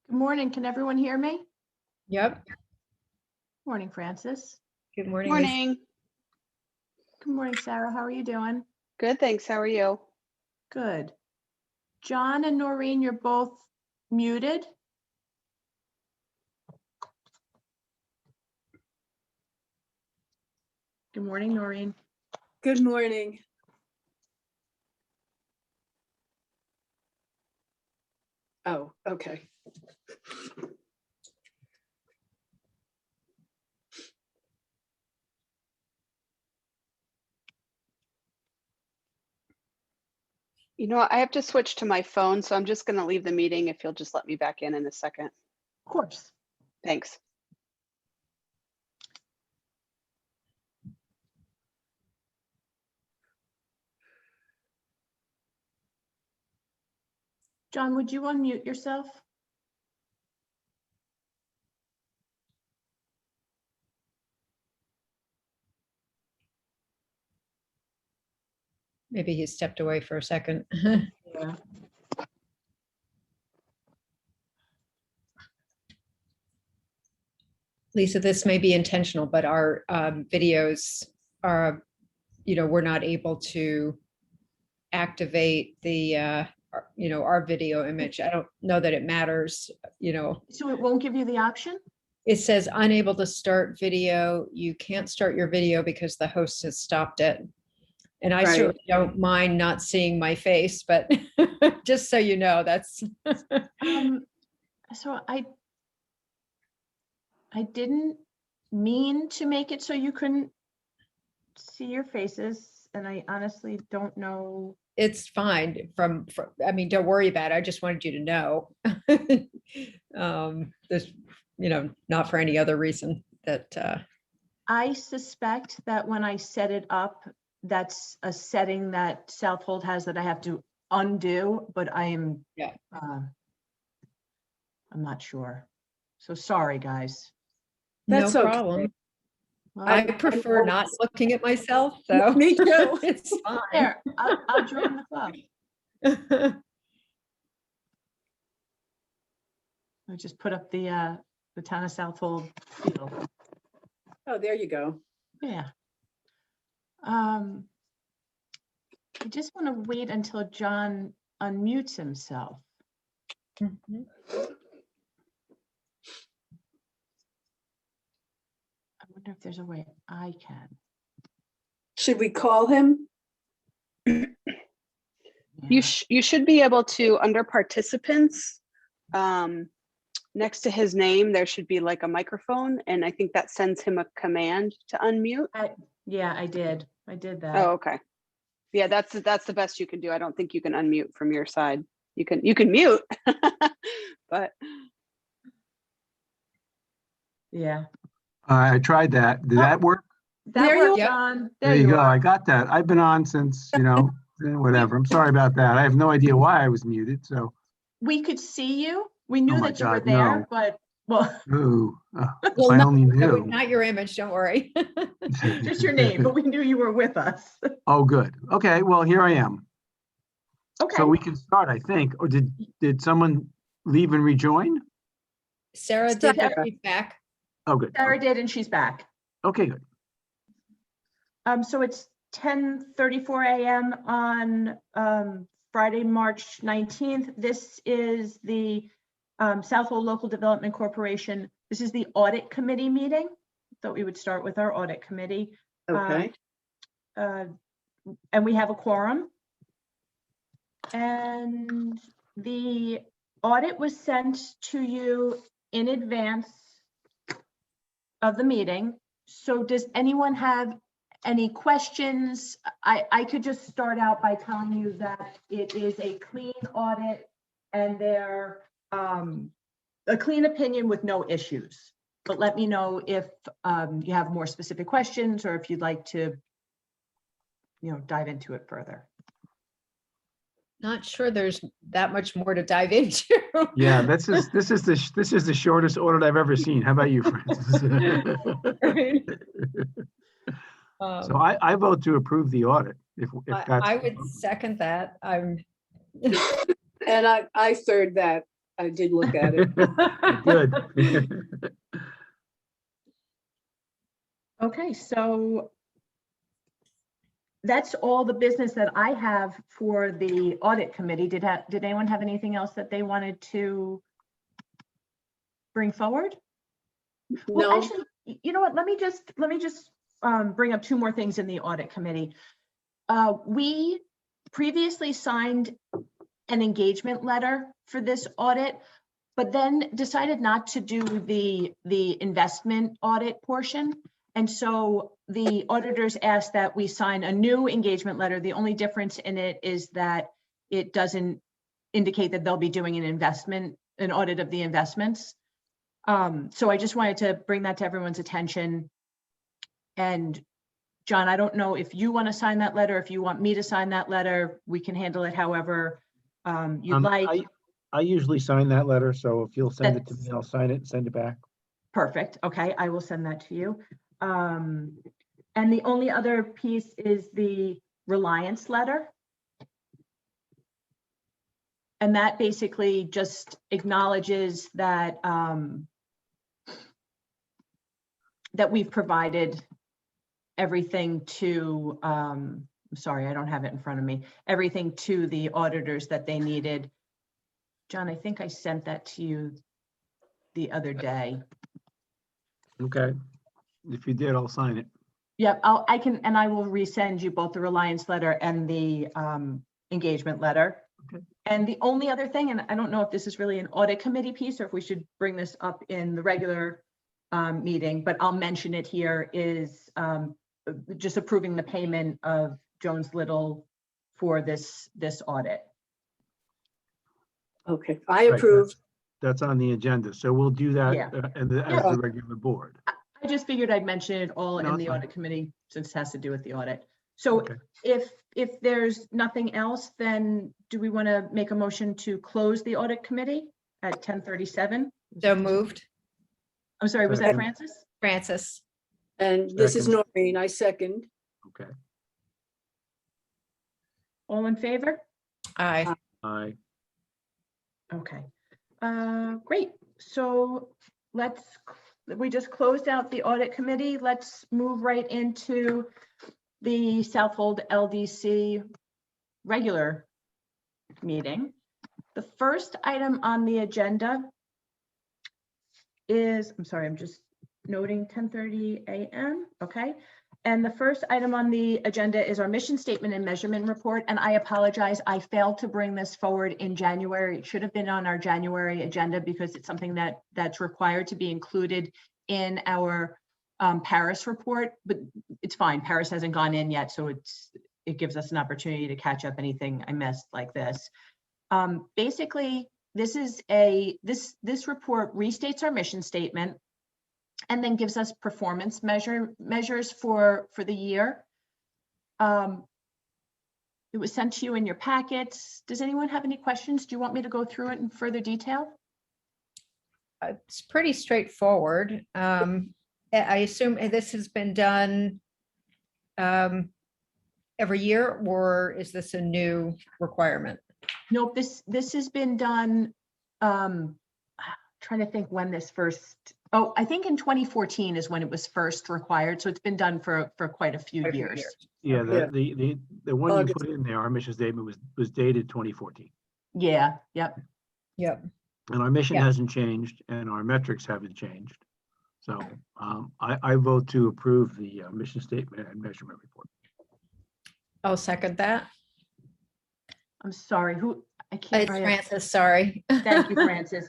Good morning. Can everyone hear me? Yep. Morning, Francis. Good morning. Lisa. Morning. Good morning, Sarah. How are you doing? Good, thanks. How are you? Good. John and Noreen, you're both muted. Good morning, Noreen. Good morning. Oh, okay. You know what? I have to switch to my phone, so I'm just going to leave the meeting if you'll just let me back in a second. Of course. Thanks. John, would you unmute yourself? Maybe he stepped away for a second. Yeah. Lisa, this may be intentional, but our videos are, we're not able to activate the, our video image. I don't know that it matters, So it won't give you the option? It says unable to start video. You can't start your video because the host has stopped it. And I Right. certainly don't mind not seeing my face, but just so you know, that's. So I didn't mean to make it so you couldn't see your faces, and I honestly don't know. It's fine from, I mean, don't worry about it. I just wanted you to know. There's, not for any other reason that. I suspect that when I set it up, that's a setting that Southold has that I have to undo, but I am, Yeah. I'm not sure. So sorry, guys. That's No okay. problem. Well, I prefer not looking at myself, so. Me too. It's fine. there, I'll join the club. I just put up the town of Southold field. Oh, there you go. Yeah. I just want to wait until John unmutes himself. Mhm. I wonder if there's a way I can. Should we call him? Yeah. You should be able to, under participants, next to his name, there should be like a microphone, and I think that sends him a command to unmute. Yeah, I did that. Oh, okay. Yeah, that's the best you can do. I don't think you can unmute from your side. You can mute, but Yeah. I tried that. Did that work? That There you worked, are. John. There you go. are. I got that. I've been on since, whatever. I'm sorry about that. I have no idea why I was muted. So, We could see you. We knew Oh my that you were God, there, no. but, well, ooh, if Well, I no, only knew. Not your image, don't worry. just your name, but we knew you were with us. Oh, good. Okay. Well, here I am. Okay. So we can start, I think. Or did someone leave and rejoin? Sarah did, but Sarah. she's back. Oh, good. Sarah did, and she's back. Okay, good. So it's 10:34 a.m. on Friday, March 19th. This is the Southold Local Development Corporation. This is the Audit Committee meeting. Thought we would start with our Audit Committee. Okay. And we have a quorum. And the audit was sent to you in advance of the meeting. So does anyone have any questions? I could just start out by telling you that it is a clean audit and they're a clean opinion with no issues. But let me know if you have more specific questions or if you'd like to, dive into it further. Not sure there's that much more to dive into. Yeah, this is the shortest audit I've ever seen. How about you, Francis? Right. So I vote to approve the audit. If that's I would second that. And I third that. I did look at it. Good. Okay, so that's all the business that I have for the audit committee. Did anyone have anything else that they wanted to bring forward? Well, No, actually, you know what? Let me just bring up two more things in the audit committee. We previously signed an engagement letter for this audit, but then decided not to do the investment audit portion. And so the auditors asked that we sign a new engagement letter. The only difference in it is that it doesn't indicate that they'll be doing an audit of the investments. So I just wanted to bring that to everyone's attention. And John, I don't know if you want to sign that letter, if you want me to sign that letter, we can handle it however you'd like. I usually sign that letter, so if you'll send it to me, That's- I'll sign it and send it back. Perfect. Okay, I will send that to you. And the only other piece is the Reliance letter. And that basically just acknowledges that that we've provided everything to, I'm sorry, I don't have it in front of me, everything to the auditors that they needed. John, I think I sent that to you the other day. Okay. If you did, I'll sign it. Yep, I will resend you both the Reliance letter and the engagement letter. Okay. And the only other thing, and I don't know if this is really an audit committee piece or if we should bring this up in the regular meeting, but I'll mention it here, is just approving the payment of Jones Little for this audit. okay, I Right, approve. That's on the agenda, so we'll do that Yeah. as Yeah. the regular board. I just figured I'd mention it all No, in it's the fine. audit committee since it has to do with the audit. So Okay. if there's nothing else, then do we want to make a motion to close the audit committee at 10:37? So moved. I'm sorry, was that Second. Francis? Francis. And this is Second. Noreen, I second. Okay. All in favor? Aye. Aye. Okay, great. So we just closed out the audit committee. Let's move right into the Southold LDC regular meeting. The first item on the agenda is, I'm sorry, I'm just noting 10:30 a.m. Okay. And the first item on the agenda is our mission statement and measurement report. And I apologize, I failed to bring this forward in January. It should have been on our January agenda because it's something that's required to be included in our Paris report, but it's fine. Paris hasn't gone in yet, so it gives us an opportunity to catch up anything I missed like this. Basically, this report restates our mission statement and then gives us performance measures for the year. It was sent to you in your packets. Does anyone have any questions? Do you want me to go through it in further detail? It's pretty straightforward. I assume this has been done every year, or is this a new requirement? Nope, this has been done, trying to think when this first, I think in 2014 is when it was first required. So it's been done for quite a few years. Yeah, Yeah. the one you August. put in there, our mission statement was dated 2014. Yeah, yep. Yep. And our mission Yeah. hasn't changed and our metrics haven't changed. So I vote to approve the mission statement and measurement report. I'll second that. I'm sorry, I can't. It's Francis, sorry. Thank you, Francis.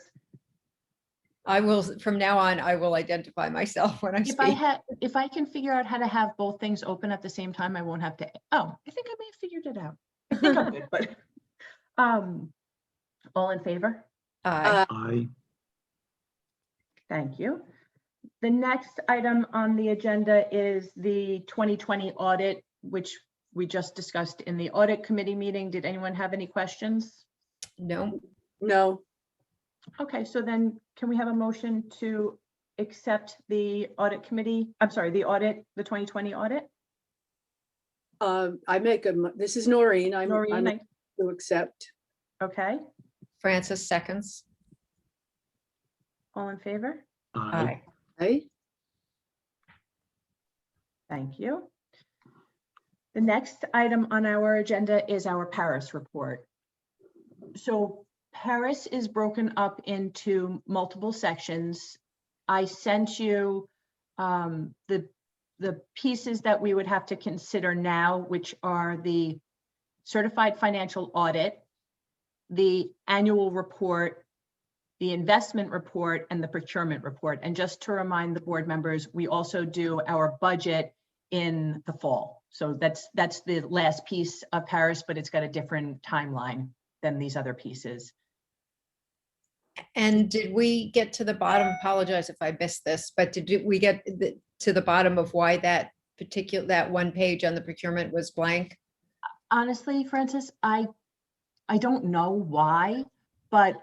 I will, from now on, I will identify myself when I speak. If I can figure out how to have both things open at the same time, I won't have to, I think I may have figured it out. I think I'm good, but, all in favor? Aye. I Thank you. The next item on the agenda is the 2020 audit, which we just discussed in the audit committee meeting. Did anyone have any questions? No, No, Okay, so then can we have a motion to accept the audit committee? I'm sorry, the 2020 audit? this is Noreen, I'm Noreen, to accept. okay. Francis seconds. All in favor? Aye. Aye. Thank you. The next item on our agenda is our Paris report. So Paris is broken up into multiple sections. I sent you the pieces that we would have to consider now, which are the certified financial audit, the annual report, the investment report, and the procurement report. And just to remind the board members, we also do our budget in the fall. So that's the last piece of Paris, but it's got a different timeline than these other pieces. And did we get to the bottom, apologize if I missed this, but did we get to the bottom of why that one page on the procurement was blank? Honestly, Francis, I don't know why, but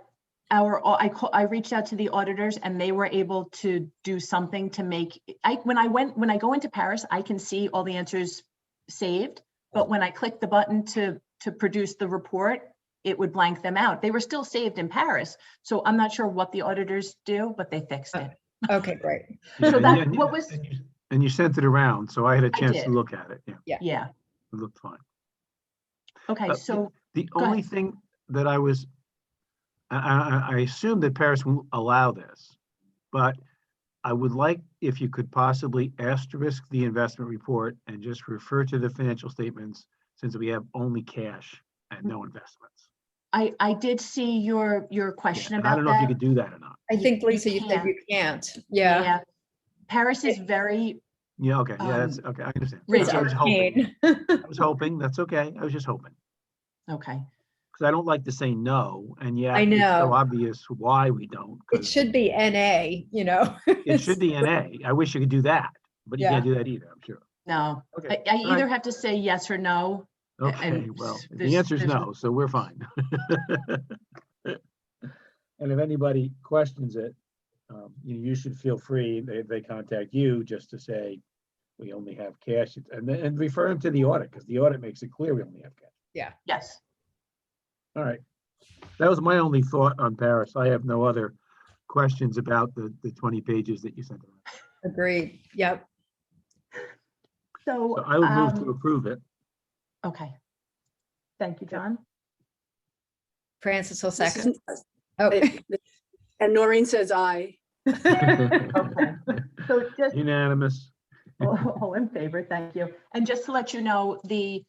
I reached out to the auditors and they were able to do something to make, when I go into Paris, I can see all the answers saved, but when I click the button to produce the report, it would blank them out. They were still saved in Paris. So I'm not sure what the auditors do, but they fixed it. Okay, great. So Yeah, that, what was, and you sent it around, so I had a chance did. to look at it. Yeah, yeah, it looked fine. okay, so, The go only ahead. thing that I assume that Paris will allow this, but I would like if you could possibly asterisk the investment report and just refer to the financial statements since we have only cash and no investments. I did see your question And I about don't know if you that. could do that or not. I think, You Lisa, you said can't. you can't. Yeah. Paris is very Yeah, okay, yeah, that's, okay, I understand. rigid. I was hoping, arcane. that's okay, I was just hoping. okay. Because I don't like to say no, and yet I it's so know. obvious why we don't. It 'Cause should be NA, you know? it should be NA. I wish you could do that, but you Yeah. can't do that either, I'm sure. No, Okay, I all right. either have to say yes or no. Okay, well, the there's- answer is there's- no, so we're fine. And if anybody questions it, you should feel free, they contact you just to say, we only have cash, and refer them to the audit, because the audit makes it clear we only have cash. Yes, All right. That was my only thought on Paris. I have no other questions about the 20 pages that you sent around. Agreed. Yep. so, So I would move to approve it. okay. Thank you, John. Francis will This second. is- Oh, And Noreen says aye. Okay. So just Unanimous. all in favor, thank you. And just to let you know, the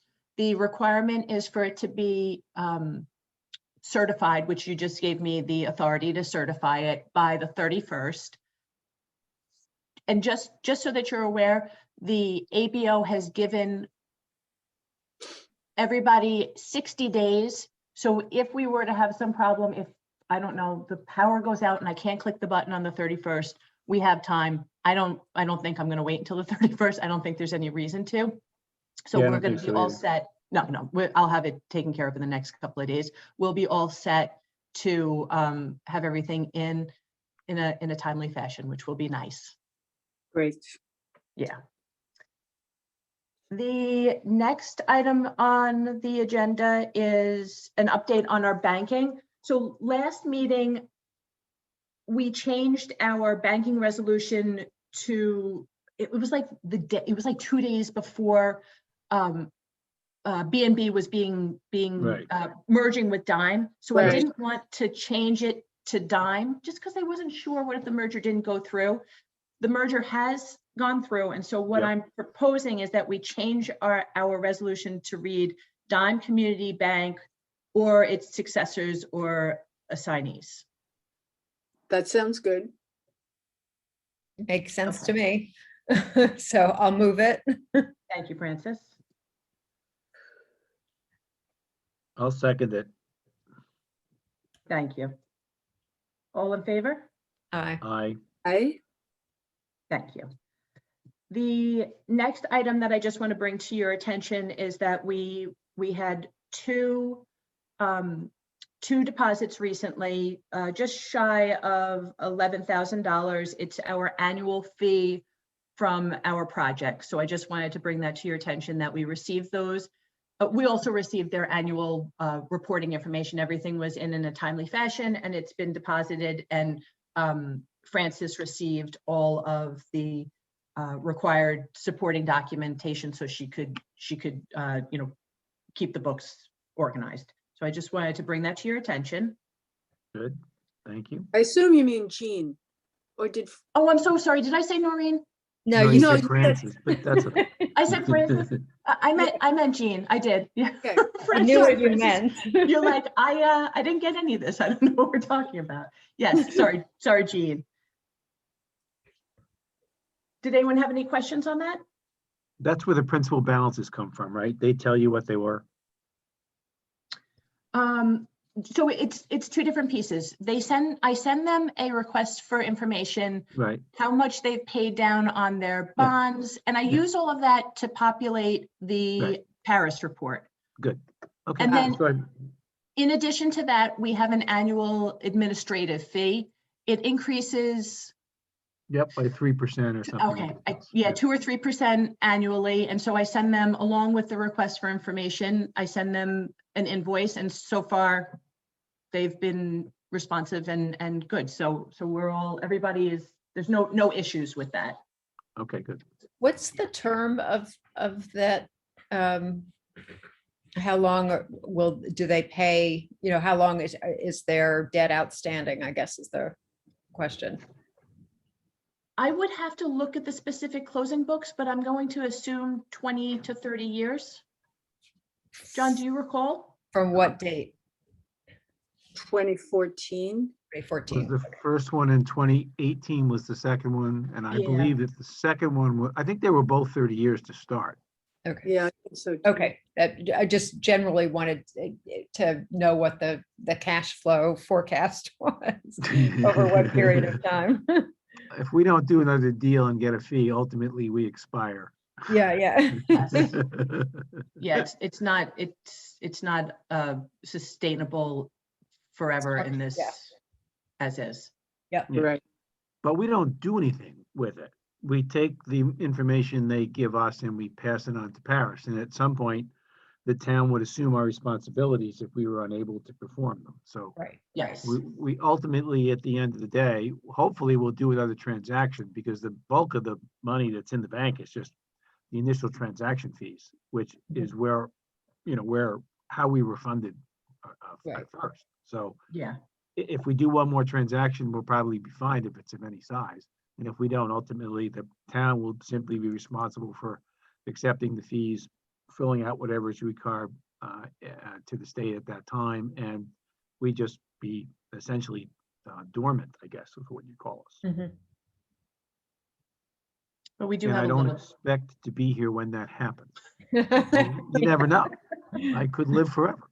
requirement is for it to be certified, which you just gave me the authority to certify it by the 31st. And just so that you're aware, the ABO has given everybody 60 days. So if we were to have some problem, if, I don't know, the power goes out and I can't click the button on the 31st, we have time. I don't think I'm going to wait until the 31st. I don't think there's any reason to. So Yeah, I we're don't going think to be so all either. set. No, I'll have it taken care of in the next couple of days. We'll be all set to have everything in a timely fashion, which will be nice. Great. Yeah. The next item on the agenda is an update on our banking. So last meeting, we changed our banking resolution to, it was like it was like 2 days before BNB was being Right. merging with Dime. So I Right. didn't want to change it to Dime just because I wasn't sure what if the merger didn't go through. The merger has gone through. And so what Yep. I'm proposing is that we change our resolution to read Dime Community Bank or its successors or assignees. That sounds good. makes sense to me. So I'll move it. Thank you, Francis. I'll second it. Thank you. All in favor? Aye. Aye. Aye. Thank you. The next item that I just want to bring to your attention is that we had two deposits recently, just shy of $11,000. It's our annual fee from our project. So I just wanted to bring that to your attention that we received those. We also received their annual reporting information. Everything was in a timely fashion and it's been deposited, and Frances received all of the required supporting documentation so she could keep the books organized. So I just wanted to bring that to your attention. Good, thank you. I assume you mean Jean, or did? Oh, I'm so sorry. Did I say Noreen? No, No, you No, said you Francis, but that's okay. I said Francis. I meant Jean. I did. Yeah. Okay. I knew Sorry, what you Francis. meant. You're like, I didn't get any of this. I don't know what we're talking about. Yes, sorry, Jean. Did anyone have any questions on that? That's where the principal balances come from, right? They tell you what they were. So it's two different pieces. I send them a request for information, Right, how much they've paid down on their Yeah. bonds, and I Yeah. use all of that to populate the Right. Paris report. good. Okay. And then- go ahead. In addition to that, we have an annual administrative fee. It increases, Yep, by 3% or something. okay, ridiculous. 2 or 3% annually. And so I send them, along with the request for information, I send them an invoice, and so far they've been responsive and good. So everybody is, there's no issues with that. Okay, good. What's the term of that? How long do they pay? How long is their debt outstanding, I guess is the question. I would have to look at the specific closing books, but I'm going to assume 20 to 30 years. John, do you recall? From what date? 2014. 2014. Was the first one in 2018 was the second one, and I Yeah. believe that the second one, I think they were both 30 years to start. Okay. Yeah, I think so. too. Okay, I just generally wanted to know what the cash flow forecast was over what period of time. If we don't do another deal and get a fee, ultimately we expire. Yeah, yeah. Yes. Yeah, it's not sustainable forever in this Yeah. as is. Yeah. Right. But we don't do anything with it. We take the information they give us and we pass it on to Paris. And at some point, the town would assume our responsibilities if we were unable to perform them. So Right. Yes. we ultimately, at the end of the day, hopefully we'll do another transaction, because the bulk of the money that's in the bank is just the initial transaction fees, which is where, how we were funded Right. at first. So Yeah. if we do one more transaction, we'll probably be fine if it's of any size. And if we don't, ultimately, the town will simply be responsible for accepting the fees, filling out whatever is required to the state at that time, and we just be essentially dormant, I guess, is what you call us. Mhm. But we do And have I a don't little, expect to be here when that happens. You never know. I could live forever.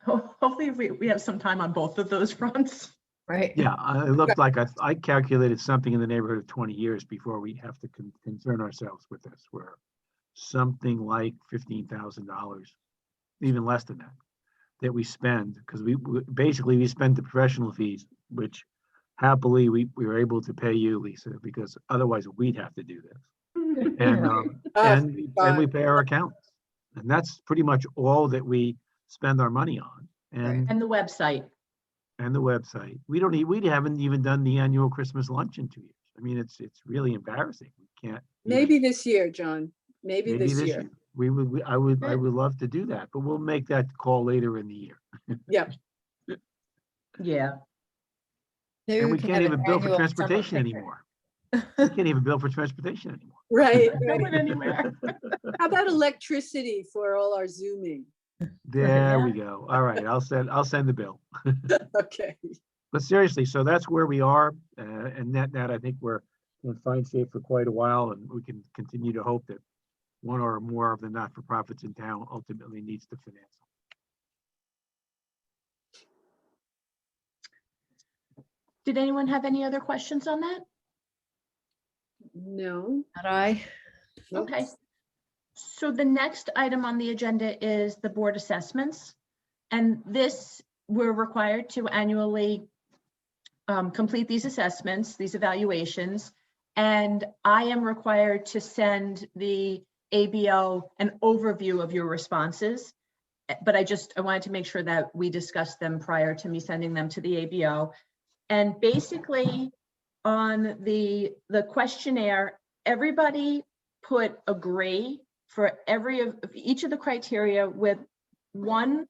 hopefully we have some time on both of those fronts. Right. Yeah, it looked like I calculated something in the neighborhood of 20 years before we have to concern ourselves with this, where something like $15,000, even less than that we spend, because we basically spend the professional fees, which happily we were able to pay you, Lisa, because otherwise we'd have to do this. And we pay our accountants. And that's pretty much all that we spend our money on. And And the website. the website. We haven't even done the annual Christmas lunch in 2 years. I mean, it's really embarrassing. We can't. even- Maybe this year, John. Maybe this year. I would love to do that, but we'll make that call later in the year. Yeah. Yeah. Maybe And we can can't have an even bill for annual summer transportation picnic. anymore. We can't even bill for transportation anymore. Right. No right. one anywhere. How about electricity for all our Zooming? There we go. All right, I'll send the bill. Okay. But seriously, so that's where we are, and that I think we're in fine shape for quite a while, and we can continue to hope that one or more of the not-for-profits in town ultimately needs to finance them. Did anyone have any other questions on that? No. Not I. Nope. Okay. So the next item on the agenda is the board assessments. And this, we're required to annually complete these assessments, these evaluations. And I am required to send the ABO an overview of your responses. but I wanted to make sure that we discussed them prior to me sending them to the ABO. And basically on the questionnaire, everybody put agree for each of the criteria, with one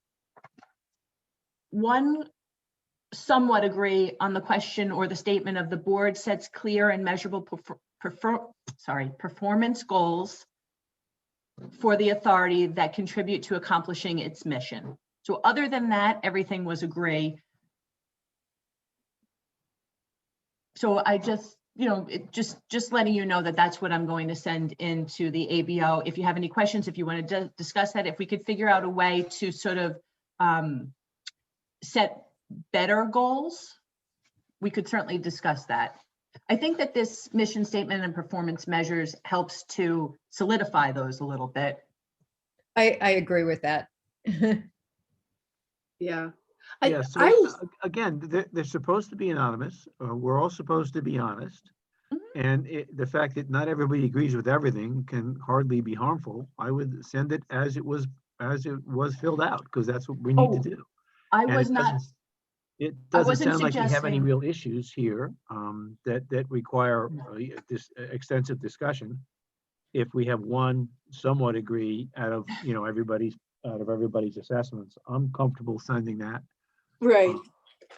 somewhat agree on the question or the statement of the board sets clear and measurable performance goals for the authority that contribute to accomplishing its mission. So other than that, everything was agree. So I just, just letting you know that that's what I'm going to send into the ABO. If you have any questions, if you want to discuss that, if we could figure out a way to sort of set better goals, we could certainly discuss that. I think that this mission statement and performance measures helps to solidify those a little bit. I agree with that. Yeah. Yeah, so I was, again, they're supposed to be anonymous. We're all supposed to be honest. And the fact that not everybody agrees with everything can hardly be harmful. I would send it as it was filled out, because that's what we need to do. I And was it not, doesn't, it I doesn't wasn't sound like we have any suggesting- real issues here that require this extensive discussion. If we have one somewhat agree out of everybody's assessments, I'm comfortable sending that. right.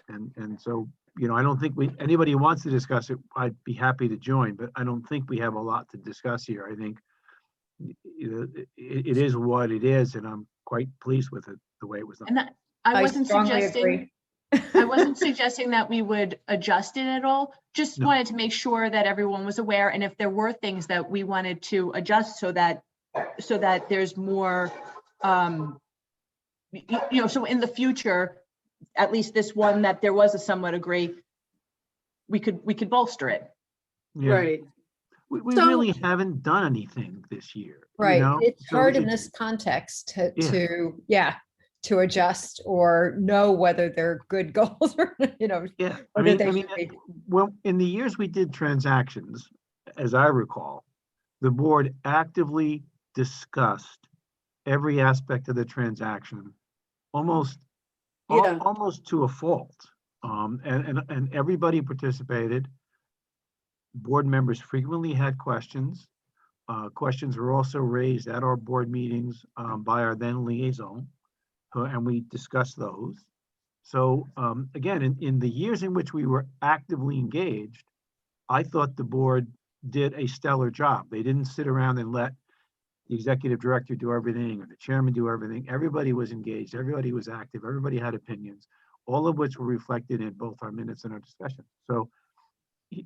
And so, I don't think anybody who wants to discuss it, I'd be happy to join, but I don't think we have a lot to discuss here. I think it is what it is, and I'm quite pleased with it, the way it was done. and I wasn't strongly suggesting, agree. I wasn't suggesting that we would adjust it at all. Just No. wanted to make sure that everyone was aware, and if there were things that we wanted to adjust so that there's more, so in the future, at least this one, that there was a somewhat agree, we could bolster it. Yeah. Right. We So- really haven't done anything this year. Right. It's So hard in it's- this context Yeah. to adjust or know whether they're good goals or, Yeah, whether they should be. well, in the years we did transactions, as I recall, the board actively discussed every aspect of the transaction, almost Yeah. almost to a fault. And everybody participated. Board members frequently had questions. Questions were also raised at our board meetings by our then liaison, and we discussed those. So again, in the years in which we were actively engaged, I thought the board did a stellar job. They didn't sit around and let the executive director do everything or the chairman do everything. Everybody was engaged, everybody was active, everybody had opinions, all of which were reflected in both our minutes and our discussion. So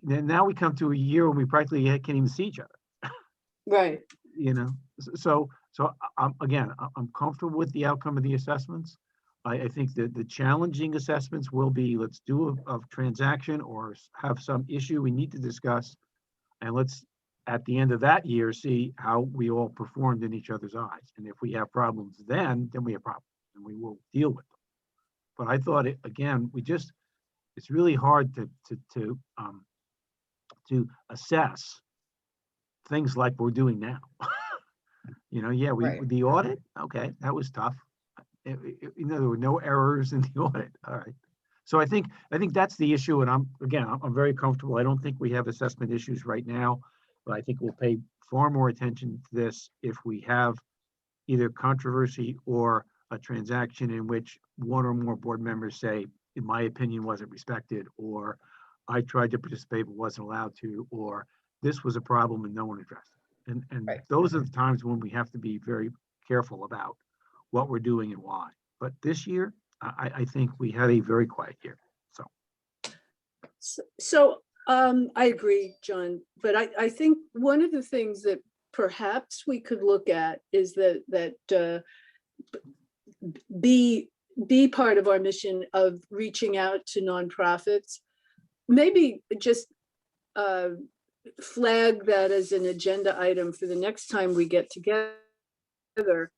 then now we come to a year when we practically can't even see each other. Right. So I'm comfortable with the outcome of the assessments. I think that the challenging assessments will be, let's do a transaction or have some issue we need to discuss. And let's, at the end of that year, see how we all performed in each other's eyes. And if we have problems, then we have problems and we will deal with them. But I thought it's really hard to assess things like we're doing now. Right. The audit, okay, that was tough. There were no errors in the audit. All right. So I think that's the issue. And I'm very comfortable. I don't think we have assessment issues right now, but I think we'll pay far more attention to this if we have either controversy or a transaction in which one or more board members say, in my opinion, wasn't respected, or I tried to participate but wasn't allowed to, or this was a problem and no one addressed it. And Right. those are the times when we have to be very careful about what we're doing and why. But this year, I think we had a very quiet year. So I agree, John, but I think one of the things that perhaps we could look at is that be part of our mission of reaching out to nonprofits. Maybe just flag that as an agenda item for the next time we get together,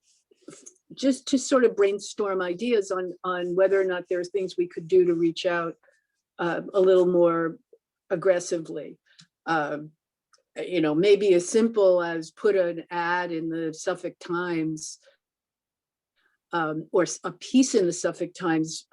just to sort of brainstorm ideas on whether or not there's things we could do to reach out a little more aggressively. Maybe as simple as put an ad in the Suffolk Times or a piece in the Suffolk Times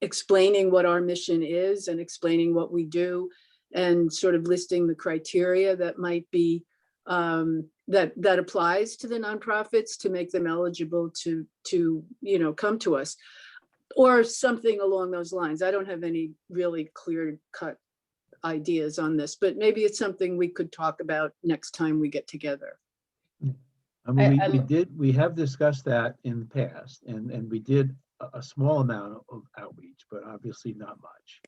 explaining what our mission is and explaining what we do and sort of listing the criteria that might be that applies to the nonprofits to make them eligible to come to us, or something along those lines. I don't have any really clear cut ideas on this, but maybe it's something we could talk about next time we get together. I mean, I- we have discussed that in the past, and we did a small amount of outreach, but obviously not much.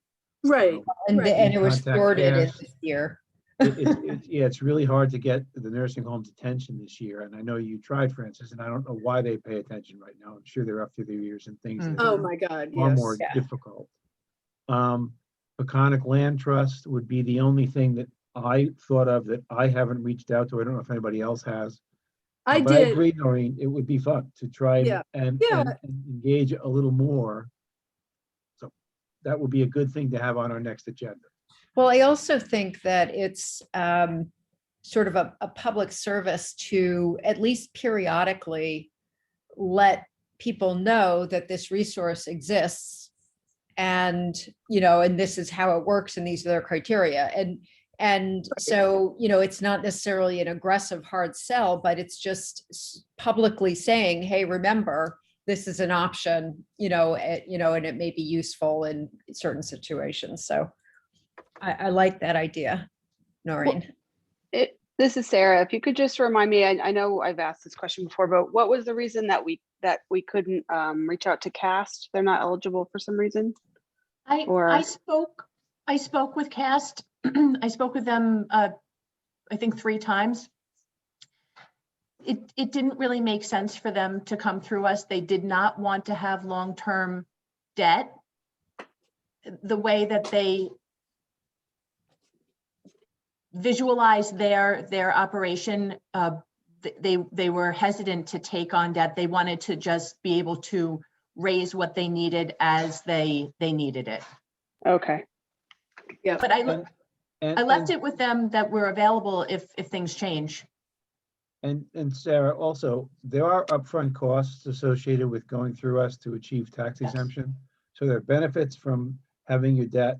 Right. And, Right. and it was Contact thwarted in us. this year. Yeah, it's really hard to get the nursing homes attention this year, and I know you tried, Francis, and I don't know why they pay attention right now. I'm sure they're up to their ears and things that Oh are my God, far yes. more Yeah. difficult. Peconic Land Trust would be the only thing that I thought of that I haven't reached out to. I don't know if anybody else has. I But I did. agree, Noreen, it would be fun to try Yeah. and Yeah. and engage a little more. So that would be a good thing to have on our next agenda. Well, I also think that it's sort of a public service to at least periodically let people know that this resource exists, and and this is how it works, and these are their criteria. And so, it's not necessarily an aggressive hard sell, but it's just publicly saying, hey, remember, this is an option, and it may be useful in certain situations. So I like that idea, Noreen. This is Sarah. If you could just remind me, I know I've asked this question before, but what was the reason that we couldn't reach out to CAST? They're not eligible for some reason? I spoke with CAST. I spoke with them, I think 3 times. It didn't really make sense for them to come through us. They did not want to have long-term debt. The way that they visualize their operation, they were hesitant to take on debt. They wanted to just be able to raise what they needed as they needed it. Okay. Yeah. But I left it with them that we're available if things change. And Sarah, also, there are upfront costs associated with going through us to achieve tax exemption. So there are benefits from having your debt,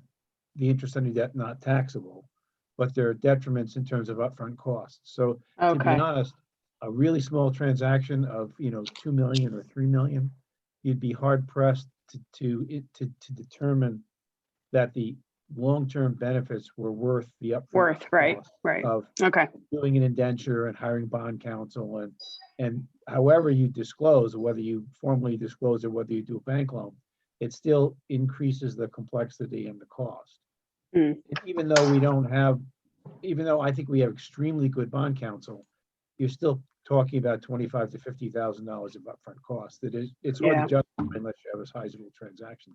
the interest on your debt not taxable, but there are detriments in terms of upfront costs. So to be Okay. honest, a really small transaction of 2 million or 3 million, you'd be hard pressed to determine that the long-term benefits were worth the upfront Right. cost Right. of Okay. doing an indenture and hiring bond counsel and however you disclose, whether you formally disclose or whether you do a bank loan, it still increases the complexity and the cost. Mm. Even though I think we have extremely good bond counsel, you're still talking about $25,000 to $50,000 of upfront costs. It's hard to Yeah. justify unless you have a sizable transaction.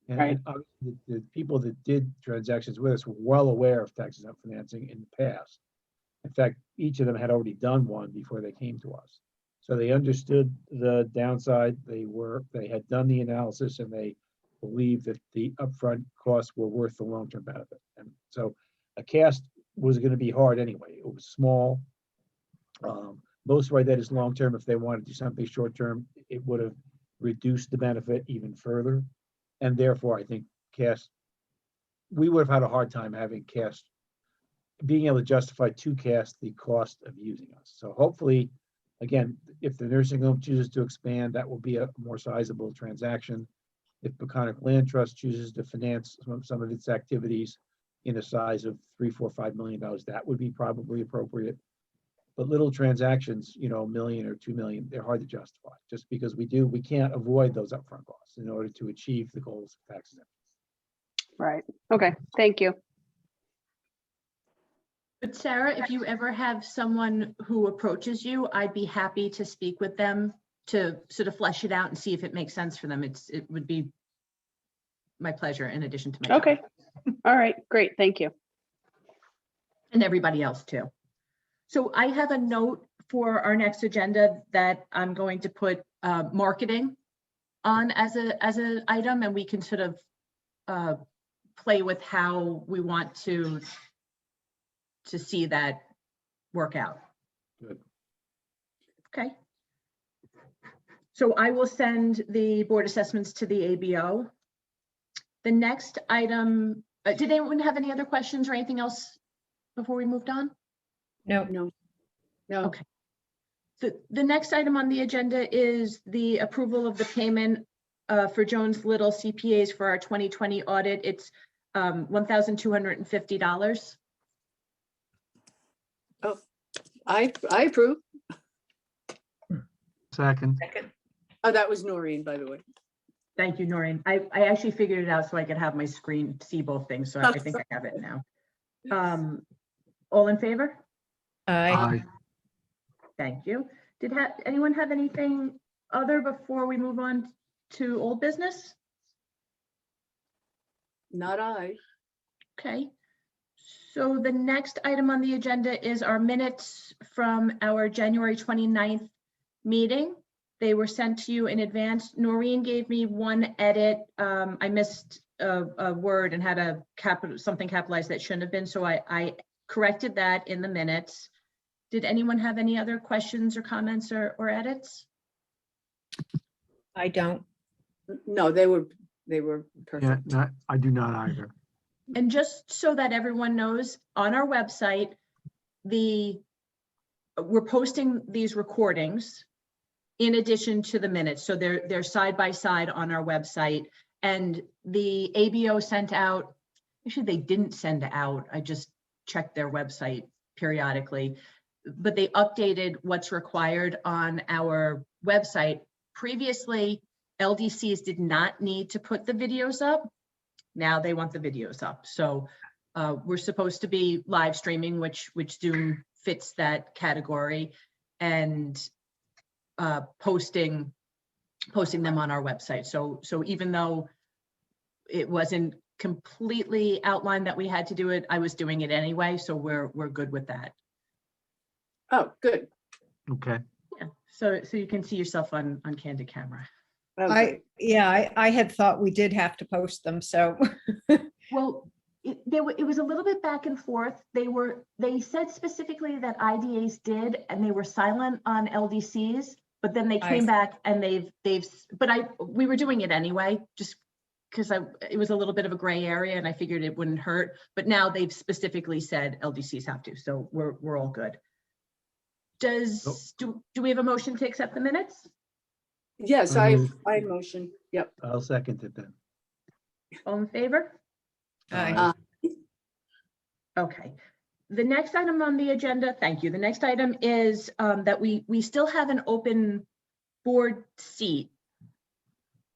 And Right. obviously the people that did transactions with us were well aware of tax-exempt financing in the past. In fact, each of them had already done one before they came to us. So they understood the downside, they had done the analysis, and they believed that the upfront costs were worth the long-term benefit. And so a CAST was going to be hard anyway. It was small. Most of our debt is long-term. If they wanted to do something short-term, it would have reduced the benefit even further. And therefore, I think CAST, we would have had a hard time having CAST, being able to justify to CAST the cost of using us. So hopefully, again, if the nursing home chooses to expand, that will be a more sizable transaction. If Peconic Land Trust chooses to finance some of its activities in a size of $3, $4, $5 million, that would be probably appropriate. But little transactions, $1 million or 2 million, they're hard to justify just because we can't avoid those upfront costs in order to achieve the goals of tax exemption. Right. Okay. Thank you. But Sarah, if you ever have someone who approaches you, I'd be happy to speak with them to sort of flesh it out and see if it makes sense for them. It would be my pleasure in addition to my. Okay. All right. Great. Thank you. And everybody else too. So I have a note for our next agenda that I'm going to put marketing on as an item, and we can sort of play with how we want to see that work out. Good. Okay. So I will send the board assessments to the ABO. The next item, did anyone have any other questions or anything else before we moved on? No, No. No. Okay. The next item on the agenda is the approval of the payment for Jones Little CPAs for our 2020 audit. It's $1,250. I approve. Second, Oh, that was Noreen, by the way. Thank you, Noreen. I actually figured it out so I could have my screen see both things, so I think I have it now. All in favor? I, aye. Thank you. Did anyone have anything other before we move on to old business? Not I. Okay. So the next item on the agenda is our minutes from our January 29th meeting. They were sent to you in advance. Noreen gave me one edit. I missed a word and had a something capitalized that shouldn't have been, so I corrected that in the minutes. Did anyone have any other questions or comments or edits? I don't. No, they were Yeah, perfect. I do not either. And just so that everyone knows, on our website, we're posting these recordings in addition to the minutes. So they're side by side on our website. And the ABO sent out, actually they didn't send out, I just checked their website periodically, but they updated what's required on our website. Previously, LDCs did not need to put the videos up. Now they want the videos up. So we're supposed to be live streaming, which Zoom fits that category, and posting them on our website. So even though it wasn't completely outlined that we had to do it, I was doing it anyway. So we're good with that. Oh, good. Okay, Yeah. So you can see yourself on candid camera. Okay. I had thought we did have to post them, so. Well, it was a little bit back and forth. They said specifically that IDAs did, and they were silent on LDCs, but then they came back and we were doing it anyway, just because it was a little bit of a gray area and I figured it wouldn't hurt, but now they've specifically said LDCs have to, so we're all good. Do we have a motion to accept the minutes? Yes, I I move. motion. Yep. I'll second it then. All in favor? Aye. Okay. The next item on the agenda, thank you. The next item is that we still have an open board seat.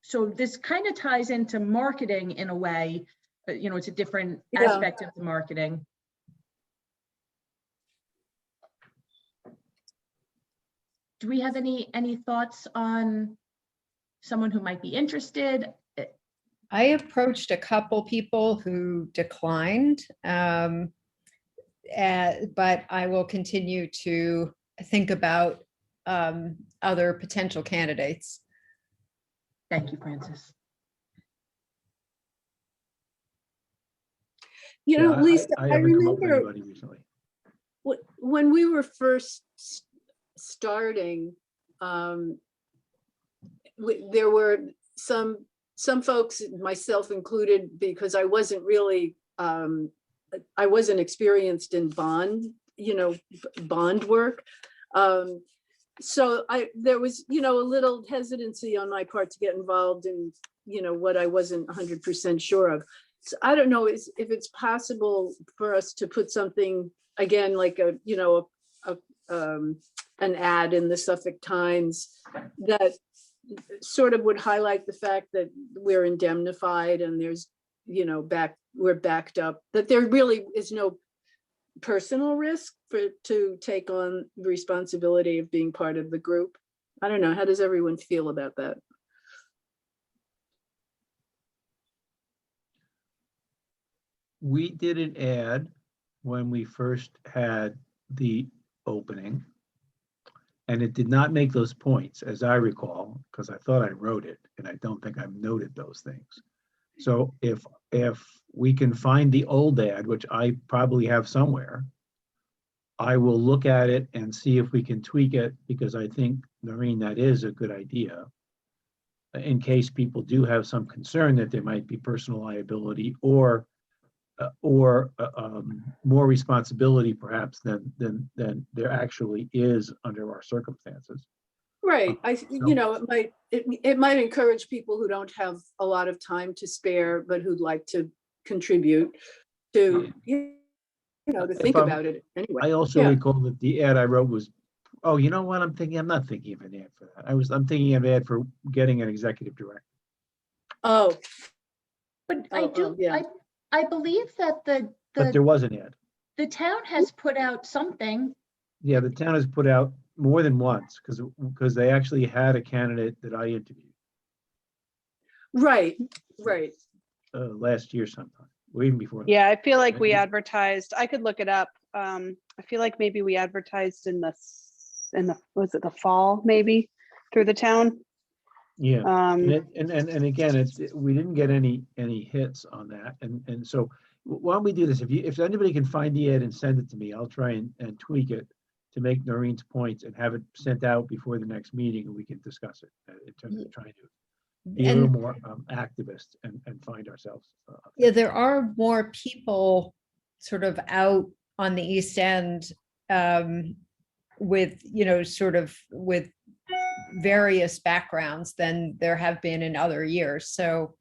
So this kind of ties into marketing in a way, it's a different aspect of the marketing. Do we have any thoughts on someone who might be interested? I approached a couple people who declined, but I will continue to think about other potential candidates. Thank you, Francis. You know, Yeah, Lisa, I I haven't come up with remember anybody recently. when we were first starting, there were some folks, myself included, because I wasn't really, I wasn't experienced in bond work. So there was, a little hesitancy on my part to get involved in, what I wasn't 100% sure of. So I don't know if it's possible for us to put something again, like an ad in the Suffolk Times that sort of would highlight the fact that we're indemnified and there's, we're backed up, that there really is no personal risk to take on the responsibility of being part of the group. I don't know. How does everyone feel about that? We did an ad when we first had the opening, and it did not make those points, as I recall, because I thought I wrote it, and I don't think I've noted those things. So if we can find the old ad, which I probably have somewhere, I will look at it and see if we can tweak it, because I think, Noreen, that is a good idea. in case people do have some concern that there might be personal liability or more responsibility perhaps than there actually is under our circumstances. Right, So- it might encourage people who don't have a lot of time to spare, but who'd like to contribute to, to If think I'm- about it anyway. I also Yeah. recall that the ad I wrote was, oh, you know what, I'm not thinking of an ad for that. I'm thinking of an ad for getting an executive director. Oh, But I Oh, do, yeah. I believe that But there was an ad. the town has put out something. Yeah, the town has put out more than once because they actually had a candidate that I interviewed right. last year sometime, or even before. that. Yeah, I feel like we Yeah. advertised, I could look it up. I feel like maybe we advertised in was it the fall, maybe, through the town? Yeah. Um, And again, we didn't get any hits on that. And so why don't we do this? If anybody can find the ad and send it to me, I'll try and tweak it to make Noreen's points and have it sent out before the next meeting and we can discuss it in terms of trying to be a little And more activist and find ourselves. yeah, there are more people sort of out on the East End with, sort of with various backgrounds than there have been in other years. So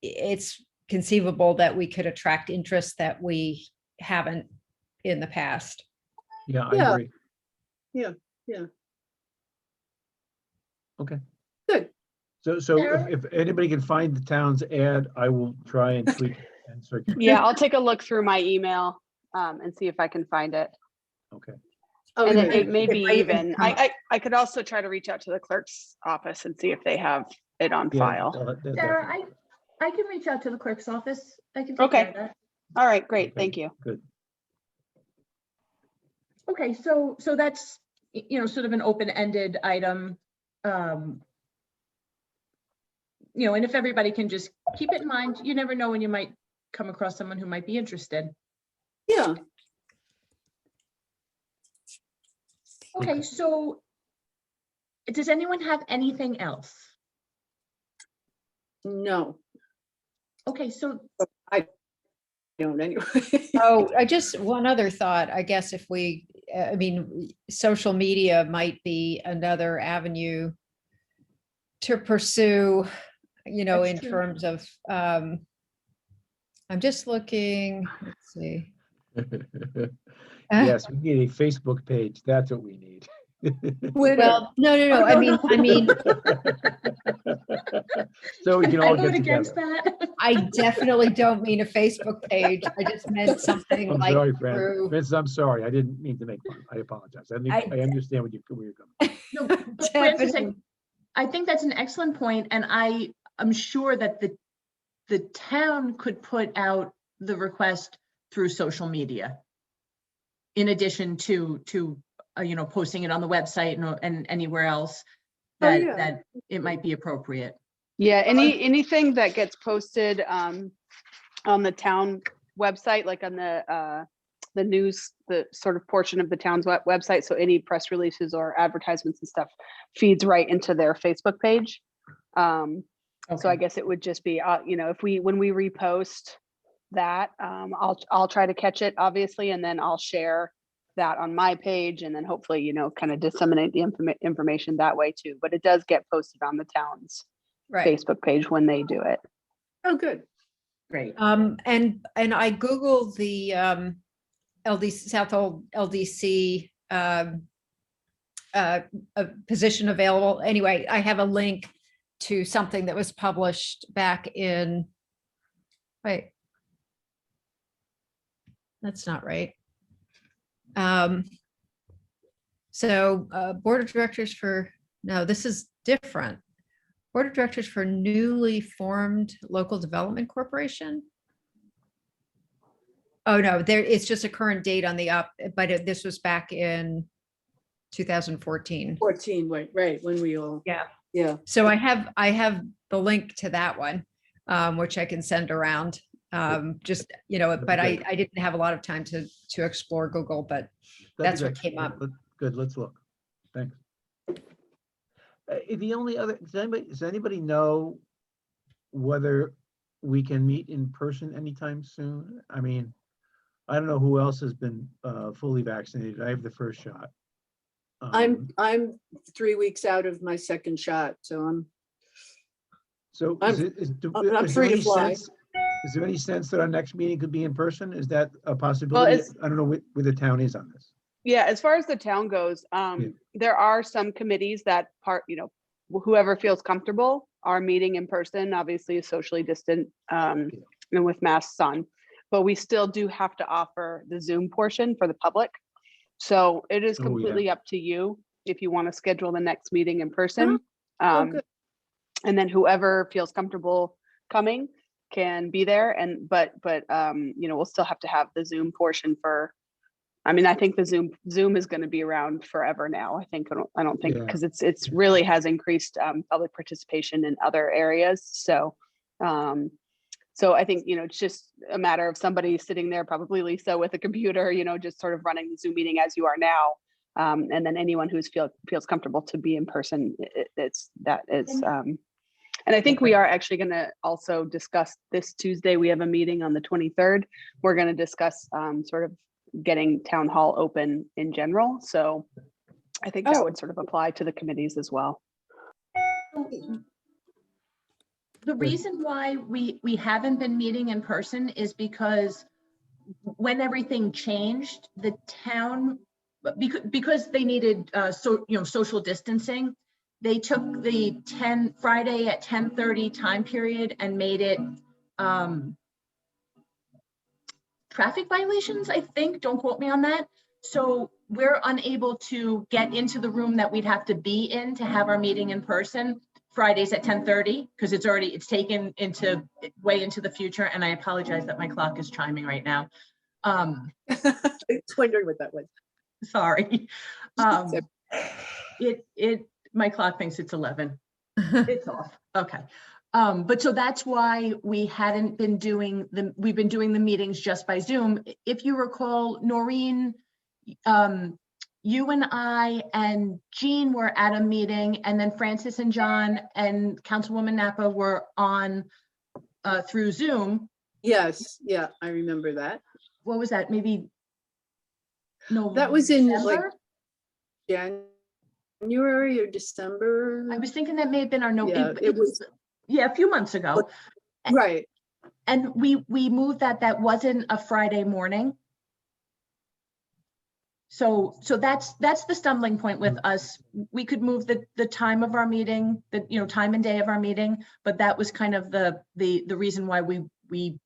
it's conceivable that we could attract interest that we haven't in the past. Yeah, I Yeah. agree. Yeah. Okay. Good. So Sarah? if anybody can find the town's ad, I will try and tweak it and circulate. yeah, I'll take a look through my email and see if I can find it. Okay. And Okay. it may be Right, even, I could also try to reach out to the clerk's office and see if they have it on Yeah, file. Sarah, definitely. I can reach out to the clerk's office. I can take Okay. care of that. All right, great, Okay, thank you. Good. Okay, so that's, sort of an open-ended item. And if everybody can just keep it in mind, you never know when you might come across someone who might be interested. Yeah. Okay, so does anyone have anything else? No, Okay, so I don't anyway. Oh, one other thought, I guess if social media might be another avenue to pursue, That's in true. terms of, I'm just looking, let's see. Yes, we need a Facebook page. That's what we need. Well, no, Oh, I no, mean, So we can I all vote get against together. that. I definitely don't mean a Facebook page. I just meant something I'm like sorry, Fran. through. Vince, I'm sorry. I didn't mean to make fun. I apologize. I understand where you're coming. No, but Francis, Definitely. I think that's an excellent point, and I am sure that the town could put out the request through social media. In addition to posting it on the website and anywhere else that yeah. that it might be appropriate. Yeah, anything that gets posted on the town website, like on the news, the sort of portion of the town's website. So any press releases or advertisements and stuff feeds right into their Facebook page. So I guess it would just be, when we repost that, I'll try to catch it, obviously, and then I'll share that on my page, and then hopefully, kind of disseminate the information that way too. But it does get posted on the town's Right. Facebook page when they do it. Oh, good. Great. And I Googled the LDC, Southold LDC a position available. Anyway, I have a link to something that was published back in, wait, that's not right. So board of directors no, this is different. Board of directors for newly formed local development corporation. Oh, no, it's just a current date on the up, but this was back in 2014. 14, right, when we all. Yeah. Yeah. So I have the link to that one, which I can send around. But I didn't have a lot of time to explore Google, but that's what came up. Good, let's look. Thanks. The only other, does anybody know whether we can meet in person anytime soon? I mean, I don't know who else has been fully vaccinated. I have the first shot. I'm 3 weeks out of my second shot, so So I'm- is it, is, do- I'm is there free to any fly. sense? Is there any sense that our next meeting could be in person? Is that a Well, possibility? it's, I don't know where the town is on this. yeah, as far as the town goes, there are some committees that whoever feels comfortable are meeting in person, obviously is socially distant, and with masks on. But we still do have to offer the Zoom portion for the public. So it is Oh, yeah. completely up to you if you want to schedule the next meeting in person. Oh, good. And then whoever feels comfortable coming can be there, and but we'll still have to have the Zoom portion for, I mean, I think the Zoom is going to be around forever now. I don't think, Yeah. because it's really has increased public participation in other areas. So I think, it's just a matter of somebody sitting there, probably Lisa, with a computer, just sort of running the Zoom meeting as you are now. And then anyone who's feels comfortable to be in person, and I think we are actually going to also discuss this Tuesday. We have a meeting on the 23rd. We're going to discuss sort of getting town hall open in general. So I think that would sort of apply to the committees as well. The reason why we haven't been meeting in person is because when everything changed, the town, because they needed social distancing, they took the Friday at 10:30 time period and made it traffic violations, I think. Don't quote me on that. So we're unable to get into the room that we'd have to be in to have our meeting in person Fridays at 10:30, because it's taken way into the future. And I apologize that my clock is chiming right now. I was wondering what that was. Sorry. My clock thinks it's 11. It's off. Okay. But so that's why we hadn't been we've been doing the meetings just by Zoom. If you recall, Noreen, you and I and Jean were at a meeting, and then Francis and John and Councilwoman Napa were on through Zoom. Yes, yeah, I remember that. What was that? Maybe no. That was in December? like January or December. I was thinking that may have been our it was a few months ago. right. And we moved that wasn't a Friday morning. So that's the stumbling point with us. We could move the time of our meeting, the time and day of our meeting, but that was kind of the reason why we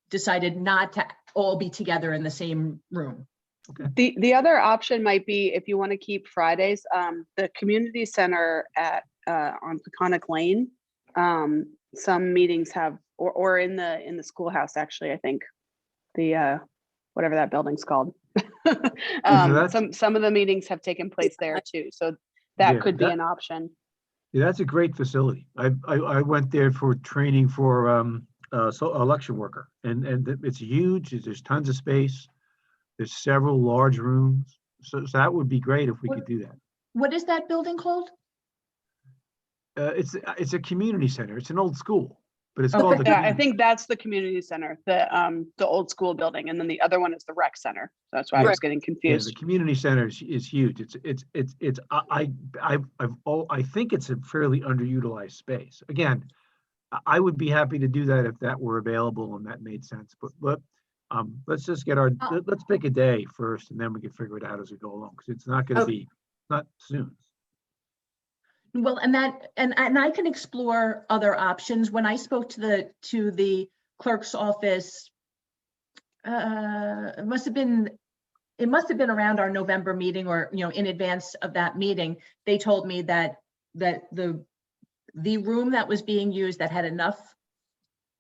decided not to all be together in the same room. Okay. The other option might be, if you want to keep Fridays, the community center on Peconic Lane. Some meetings have, or in the schoolhouse, actually, I think the whatever that building's called. Some of the meetings have taken place there too, so that could be an option. Yeah, that's a great facility. I went there for training for election worker, and it's huge. There's tons of space. There's several large rooms, so that would be great if we could do that. What is that building called? It's a community center. It's an old school, but it's Okay. called the. Yeah, I think that's the community center, the old school building, and then the other one is the rec center. That's why I was getting Yeah, confused. the community center is huge. I think it's a fairly underutilized space. Again, I would be happy to do that if that were available and that made sense. But let's just let's pick a day first, and then we can figure it out as we go along, because it's not going to be not soon. Well, and I can explore other options. When I spoke to the clerk's office, it must have been around our November meeting, or in advance of that meeting. They told me that the room that was being used, that had enough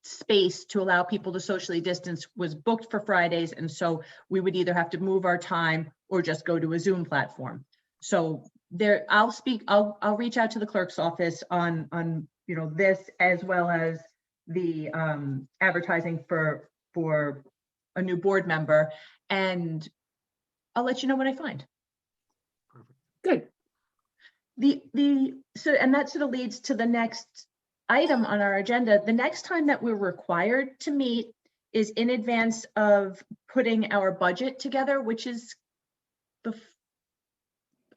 space to allow people to socially distance, was booked for Fridays, and so we would either have to move our time or just go to a Zoom platform. So I'll reach out to the clerk's office on this, as well as the advertising for a new board member, and I'll let you know what I find. Perfect. Good. So, and that sort of leads to the next item on our agenda. The next time that we're required to meet is in advance of putting our budget together, which is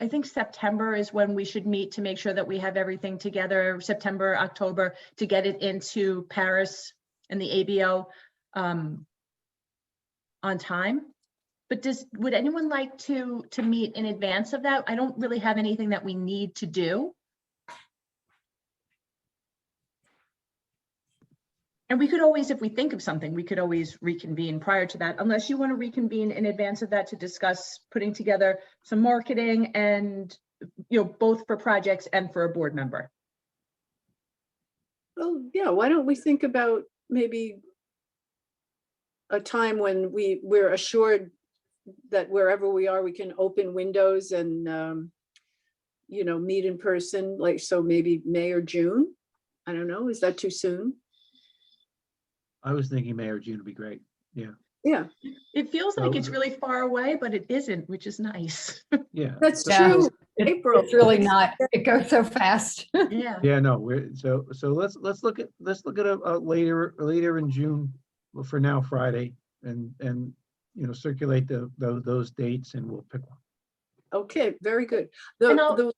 I think September is when we should meet to make sure that we have everything together, September, October, to get it into Paris and the ABO on time. But would anyone like to meet in advance of that? I don't really have anything that we need to do. And we could always, if we think of something, we could always reconvene prior to that, unless you want to reconvene in advance of that to discuss putting together some marketing and, both for projects and for a board member. Well, yeah, why don't we think about maybe a time when we're assured that wherever we are, we can open windows and, meet in person, like, so maybe May or June? I don't know, is that too soon? I was thinking May or June would be great. Yeah. Yeah, It feels like So- it's really far away, but it isn't, which is nice. Yeah. that's Yeah. true. April. It's really not, it goes so fast. Yeah. Yeah, no, so let's look at a later in June, well, for now, Friday, and circulate those dates and we'll pick one. Okay, very good. And I'll-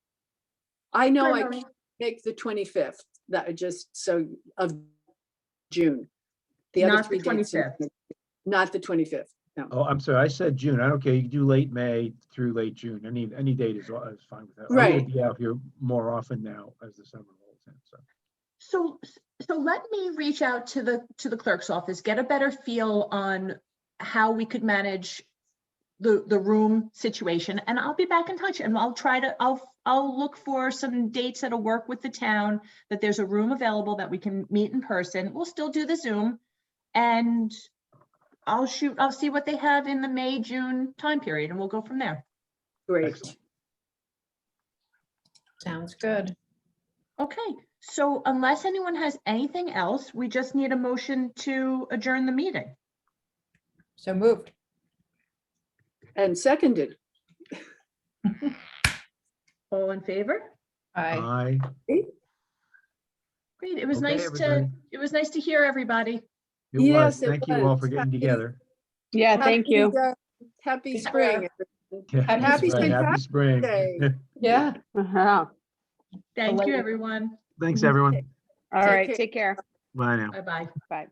I know Go I ahead, Maureen. can't make the 25th, that just so of June. The other Not the 3 dates, 25th. not the 25th. No. Oh, I'm sorry, I said June. I don't care. You can do late May through late June. Any date is fine with that. I'm Right. gonna be out here more often now as the summer rolls in, so. So let me reach out to the clerk's office, get a better feel on how we could manage the room situation, and I'll be back in touch, and I'll look for some dates that'll work with the town, that there's a room available that we can meet in person. We'll still do the Zoom, and I'll see what they have in the May, June time period, and we'll go from there. Great. Excellent. Sounds good. Okay, so unless anyone has anything else, we just need a motion to adjourn the meeting. So moved. And seconded. All in favor? Aye. Great, it was Okay, nice to hear everybody. It was. Yes, it Thank you all was. for getting together. Yeah, thank you. Happy spring. Yeah, Happy that's right. Happy St. spring. Day. Yeah. Uh-huh. Thank you, Belated. everyone. Thanks, everyone. All Take right, care. take care. Bye now. Bye-bye. Bye.